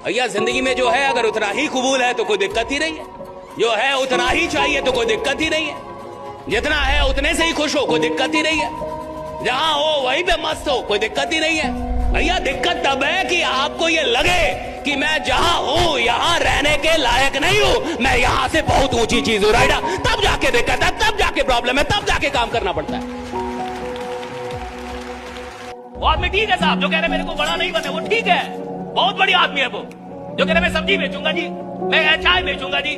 भैया जिंदगी में जो है अगर उतना ही कबूल है तो कोई दिक्कत ही नहीं है, जो है उतना ही चाहिए तो कोई दिक्कत ही नहीं है, जितना है उतने से ही खुश हो कोई दिक्कत ही नहीं है, जहां हो वहीं पे मस्त हो कोई दिक्कत ही नहीं है। भैया दिक्कत तब है कि आपको ये लगे कि मैं जहां हूं यहां रहने के लायक नहीं हूं, मैं यहां से बहुत ऊंची चीज हूं, राइट? तब जाके दिक्कत है, तब जाके प्रॉब्लम है, तब जाके काम करना पड़ता है। वो आदमी ठीक है साहब, जो कह रहे मेरे को बड़ा नहीं बने, वो ठीक है, बहुत बड़ी आदमी है वो। जो कह रहे मैं सब्जी बेचूंगा जी, मैं चाय बेचूंगा जी,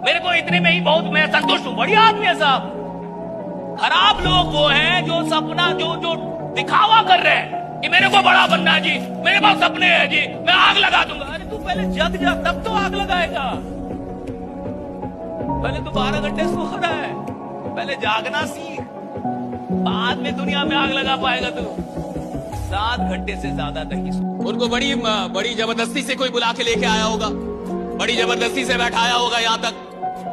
मेरे को इतने में ही बहुत मैं संतुष्ट हूं, बढ़िया आदमी है साहब। खराब लोग वो हैं जो सपना जो दिखावा कर रहे हैं कि मेरे को बड़ा बनना है जी, मेरे पास सपने हैं जी, मैं आग लगा दूंगा। अरे तू पहले जग जा, तब तो आग लगाएगा। पहले तो 12 घंटे सो रहा है, पहले जागना सीख, बाद में दुनिया में आग लगा पाएगा तू। 7 घंटे से ज्यादा नहीं सो। उनको बड़ी जबरदस्ती से कोई बुला के लेके आया होगा, बड़ी जबरदस्ती से बैठाया होगा यहां तक।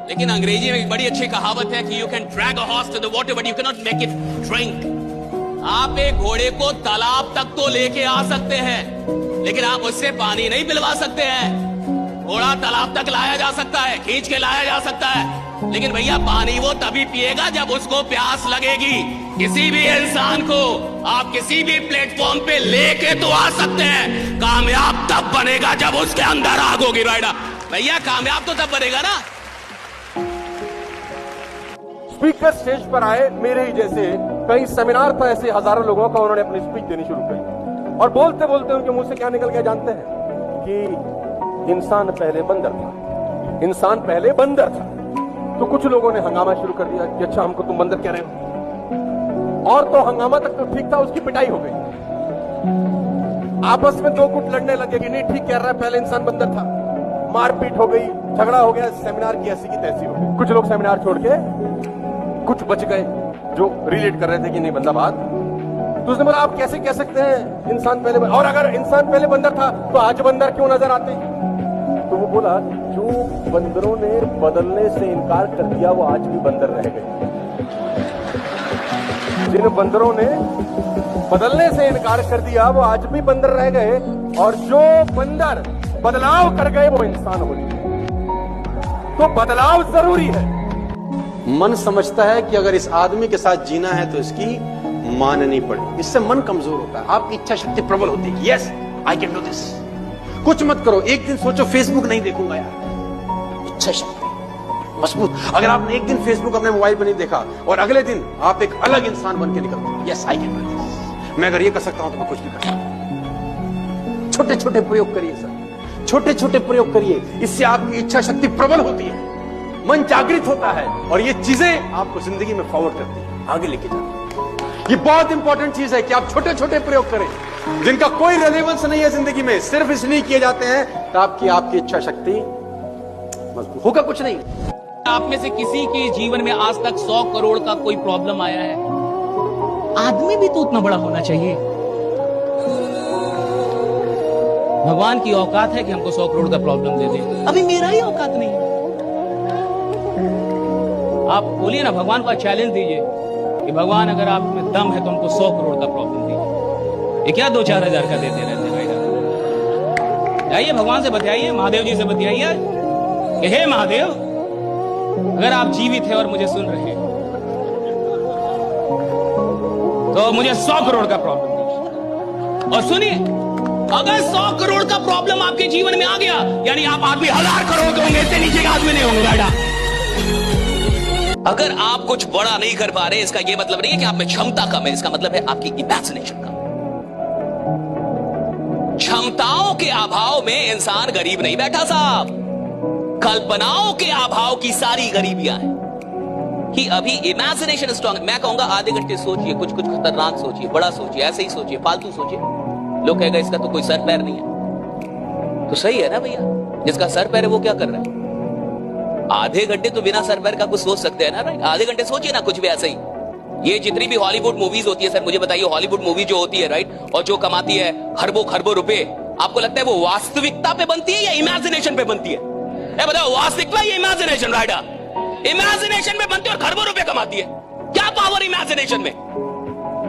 लेकिन अंग्रेजी में एक बड़ी अच्छी कहावत है कि you can drag a horse to the water but you can not make it drink. आप एक घोड़े को तालाब तक तो लेके आ सकते हैं, लेकिन आप उससे पानी नहीं पिलवा सकते हैं। घोड़ा तालाब तक लाया जा सकता है, खींच के लाया जा सकता है, लेकिन भैया पानी वो तभी पिएगा जब उसको प्यास लगेगी। किसी भी इंसान को आप किसी भी प्लेटफॉर्म पे लेके तो आ सकते हैं, कामयाब तब बनेगा जब उसके अंदर आग होगी, राइडा। भैया कामयाब तो तब बनेगा ना। स्पीकर स्टेज पर आए, मेरे ही जैसे कई सेमिनार था ऐसे हजारों लोगों का, उन्होंने अपनी स्पीच देनी शुरू की और बोलते बोलते उनके मुंह से क्या निकल गया जानते हैं? कि इंसान पहले बंदर था, इंसान पहले बंदर था। तो कुछ लोगों ने हंगामा शुरू कर दिया कि अच्छा हमको तुम बंदर कह रहे हो, और तो हंगामा तक तो ठीक था, उसकी पिटाई हो गई, आपस में दो गुट लड़ने लगे कि नहीं ठीक कह रहा है, पहले इंसान बंदर था, मारपीट हो गई, झगड़ा हो गया, सेमिनार की ऐसी की तैसी हो गई। कुछ लोग सेमिनार छोड़ के कुछ बच गए जो रिलेट कर रहे थे कि नहीं बंदा बात। तो उसने बोला आप कैसे कह सकते हैं इंसान पहले, और अगर इंसान पहले बंदर था तो आज बंदर क्यों नजर आते हैं? तो वो बोला जो बंदरों ने बदलने से इनकार कर दिया वो आज भी बंदर रह गए। जिन बंदरों ने बदलने से इनकार कर दिया वो आज भी बंदर रह गए, और जो बंदर बदलाव कर गए वो इंसान हो गए। तो बदलाव जरूरी है। मन समझता है कि अगर इस आदमी के साथ जीना है तो इसकी माननी पड़े, इससे मन कमजोर होता है, आपकी इच्छा शक्ति प्रबल होती है। Yes I can do this. कुछ मत करो, एक दिन सोचो फेसबुक नहीं देखूंगा यार, इच्छा शक्ति मजबूत। अगर आपने एक दिन फेसबुक अपने मोबाइल पर नहीं देखा और अगले दिन आप एक अलग इंसान बन के निकलते, yes I can do this, मैं अगर ये कर सकता हूं तो मैं कुछ भी कर सकता हूं। छोटे छोटे प्रयोग करिए सर, छोटे छोटे प्रयोग करिए, इससे आपकी इच्छा शक्ति प्रबल होती है, मन जागृत होता है और ये चीजें आपको जिंदगी में फॉरवर्ड करती है, आगे लेके जाती है। ये बहुत इंपॉर्टेंट चीज है कि आप छोटे छोटे प्रयोग करें जिनका कोई रेलेवेंस नहीं है जिंदगी में, सिर्फ इसलिए किए जाते हैं तो आपकी इच्छा शक्ति मजबूत होगा, कुछ नहीं। आप में से किसी के जीवन में आज तक 100 करोड़ का कोई प्रॉब्लम आया है? आदमी भी तो उतना बड़ा होना चाहिए। भगवान की औकात है कि हमको 100 करोड़ का प्रॉब्लम दे दे, अभी मेरा ही औकात नहीं है। आप बोलिए ना, भगवान को चैलेंज दीजिए कि भगवान अगर आप में दम है तो हमको 100 करोड़ का प्रॉब्लम दीजिए। ये क्या 2-4 हजार का देते रहते भाई? जाइए भगवान से बतियाइए, महादेव जी से बतियाइए कि हे महादेव, अगर आप जीवित हैं और मुझे सुन रहे हैं तो मुझे 100 करोड़ का प्रॉब्लम दीजिए। और सुनिए, अगर 100 करोड़ का प्रॉब्लम आपके जीवन में आ गया, यानी आप आदमी 1000 करोड़ के होंगे, इससे नीचे आदमी नहीं होंगे, राइडा। अगर आप कुछ बड़ा नहीं कर पा रहे, इसका यह मतलब नहीं है कि आप में क्षमता कम है, इसका मतलब है आपकी इमेजिनेशन कम। क्षमताओं के अभाव में इंसान गरीब नहीं बैठा साहब, कल्पनाओं के अभाव की सारी गरीबियां हैं कि अभी इमेजिनेशन स्ट्रांग। मैं कहूंगा आधे घंटे सोचिए, कुछ खतरनाक सोचिए, बड़ा सोचिए, ऐसे ही सोचिए, फालतू सोचिए। लोग कहेगा इसका तो कोई सर पैर नहीं है, तो सही है ना भैया, जिसका सर पैर है वो क्या कर रहा है? आधे घंटे तो बिना सर पैर का कुछ सोच सकते हैं ना, राइट? आधे घंटे सोचिए ना कुछ भी ऐसे ही। ये जितनी भी हॉलीवुड मूवीज होती है, सर मुझे बताइए, हॉलीवुड मूवी जो होती है, राइट, और जो कमाती है खरबों रुपए, आपको लगता है वो वास्तविकता पे बनती है या इमेजिनेशन पे बनती है? बताओ, वास्तविकता या इमेजिनेशन? राइट, इमेजिनेशन पे बनती है और खरबों रुपए कमाती है। क्या पावर इमेजिनेशन में?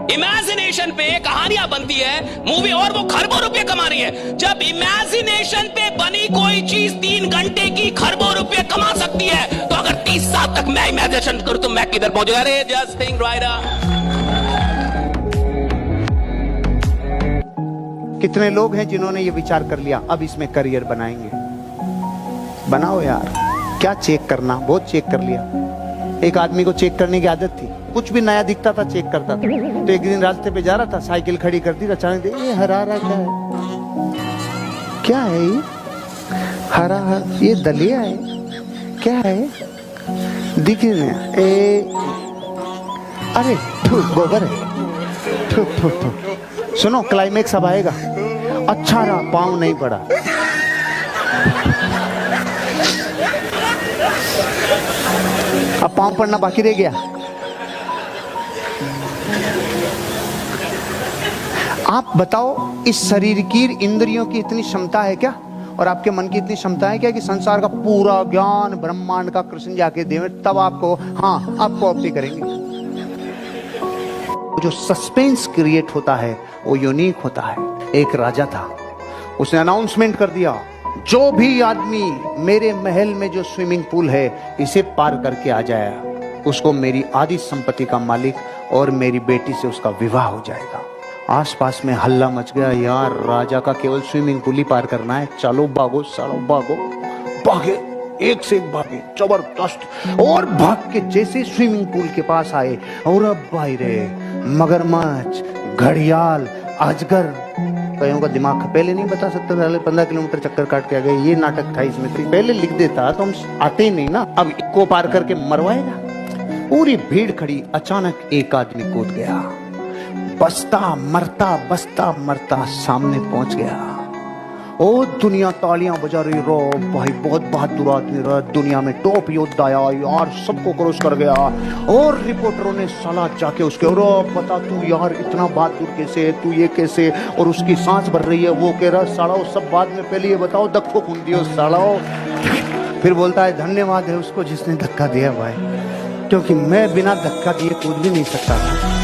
इमेजिनेशन पे कहानियां बनती है, मूवी, और वो खरबों रुपए कमा रही है। जब इमेजिनेशन पे की कोई चीज 3 घंटे की खरबों रुपए कमा सकती है, तो अगर 30 साल तक मैं इमेजिनेशन करूं तो मैं किधर पहुंचूंगा? अरे जस्ट थिंक राइट। कितने लोग हैं जिन्होंने ये विचार कर लिया अब इसमें करियर बनाएंगे? बनाओ यार, क्या चेक करना, बहुत चेक कर लिया। एक आदमी को चेक करने की आदत थी, कुछ भी नया दिखता था चेक करता था। तो एक दिन रास्ते पे जा रहा था, साइकिल खड़ी कर दी, अचानक देख ये हरा क्या है, क्या है ये हरा, ये दलिया है, क्या है, दिख ही नहीं। अरे गोबर है। सुनो, क्लाइमेक्स अब आएगा। अच्छा रहा पाँव नहीं पड़ा। अब पाँव पड़ना बाकी रह गया। आप बताओ, इस शरीर की इंद्रियों की इतनी क्षमता है क्या, और आपके मन की इतनी क्षमता है क्या कि संसार का पूरा ज्ञान ब्रह्मांड का कृष्ण जाके देवे, तब आपको, हाँ आपको ऑप्टी करेंगे। जो सस्पेंस क्रिएट होता है वो यूनिक होता है। एक राजा था, उसने अनाउंसमेंट कर दिया, जो भी आदमी मेरे महल में जो स्विमिंग पूल है इसे पार करके आ जाए, उसको मेरी आधी संपत्ति का मालिक और मेरी बेटी से उसका विवाह हो जाएगा। आसपास में हल्ला मच गया, यार राजा का केवल स्विमिंग पूल ही पार करना है, चलो भागो चलो भागो। भागे, एक से एक भागे, जबरदस्त। और भाग के जैसे स्विमिंग पूल के पास आए, और अब भाई रे मगरमच्छ, घड़ियाल, अजगर, कईयों का दिमाग पहले नहीं बता सकता, पहले 15 किलोमीटर चक्कर काट के आ गए। ये नाटक था इसमें, तो पहले लिख देता तो हम आते ही नहीं ना। अब इसको पार करके मरवाएगा। पूरी भीड़ खड़ी, अचानक एक आदमी कूद गया, बसता मरता सामने पहुंच गया। ओ दुनिया तालियां बजा रही, रो भाई बहुत बहादुर आदमी रहा, दुनिया में टॉप योद्धा आया यार, सबको क्रॉस कर गया। और रिपोर्टरों ने साला जाके उसके, रो बता तू यार इतना बहादुर कैसे है, तू ये कैसे, और उसकी सांस भर रही है। वो कह रहा साला सब बाद में, पहले ये बताओ धक्को खून दियो साला। फिर बोलता है धन्यवाद है उसको जिसने धक्का दिया भाई, क्योंकि मैं बिना धक्का दिए कूद भी नहीं सकता था।